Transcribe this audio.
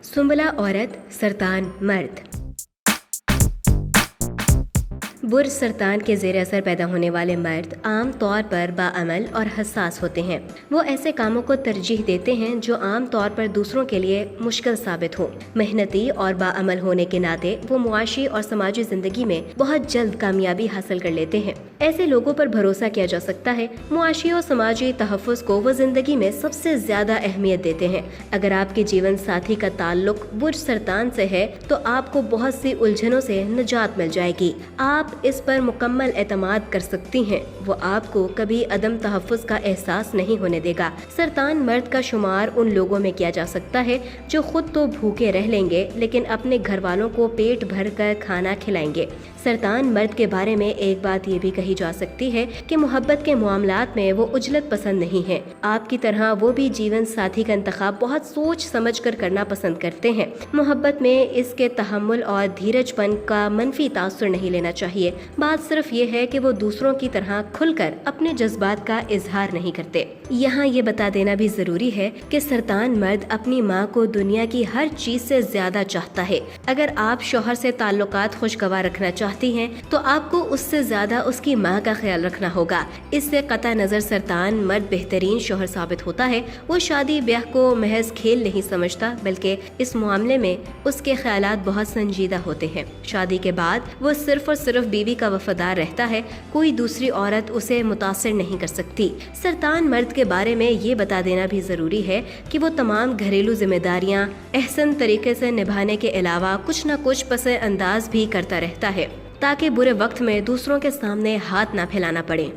सुंबला औरत, सरतान मर्द। बुर सरतान के ज़ेर असर पैदा होने वाले मर्द आम तौर पर बाअमल और हसास होते हैं। वो ऐसे कामों को तरजीह देते हैं जो आम तौर पर दूसरों के लिए मुश्किल साबित हो। मेहनती और बाअमल होने के नाते वो मुआशी और समाजी ज़िंदगी में बहुत जल्द कामयाबी हासिल कर लेते हैं। ऐसे लोगों पर भरोसा किया जा सकता है। मुआशी और समाजी तहफ़्फ़ुज़ को वो ज़िंदगी में सबसे ज़्यादा अहमियत देते हैं। अगर आपके जीवन साथी का ताल्लुक बुर सरतान से है तो आपको बहुत सी उलझनों से निजात मिल जाएगी। आप इस पर मुकम्मल एतमाद कर सकती हैं। वो आपको कभी अदम तहफ़्फ़ुज़ का एहसास नहीं होने देगा। सरतान मर्द का शुमार उन लोगों में किया जा सकता है जो खुद तो भूखे रह लेंगे लेकिन अपने घर वालों को पेट भर कर खाना खिलाएंगे। सरतान मर्द के बारे में एक बात ये भी कही जा सकती है कि मोहब्बत के मामलात में वो उजलत पसंद नहीं है। आपकी तरह वो भी जीवन साथी का इंतखाब बहुत सोच समझ कर करना पसंद करते हैं। मोहब्बत में इसके तहम्मुल और धीरजपन का मनफी तासुर नहीं लेना चाहिए। बात सिर्फ ये है कि वो दूसरों की तरह खुलकर अपने जज्बात का इजहार नहीं करते। यहाँ ये बता देना भी जरूरी है कि सरतान मर्द अपनी माँ को दुनिया की हर चीज से ज्यादा चाहता है। अगर आप शौहर से ताल्लुकात खुशगवार रखना चाहती हैं तो आपको उससे ज्यादा उसकी माँ का ख्याल रखना होगा। इससे कता नजर सरतान मर्द बेहतरीन शौहर साबित होता है। वो शादी ब्याह को महज खेल नहीं समझता बल्कि इस मामले में उसके ख्यालात बहुत संजीदा होते हैं। शादी के बाद वो सिर्फ और सिर्फ बीवी का वफादार रहता है। कोई दूसरी औरत उसे मुतासिर नहीं कर सकती। सरतान मर्द के बारे में ये बता देना भी जरूरी है कि वो तमाम घरेलू जिम्मेदारियां एहसन तरीके से निभाने के अलावा कुछ न कुछ पसे अंदाज भी करता रहता है ताकि बुरे वक्त में दूसरों के सामने हाथ ना फैलाना पड़े।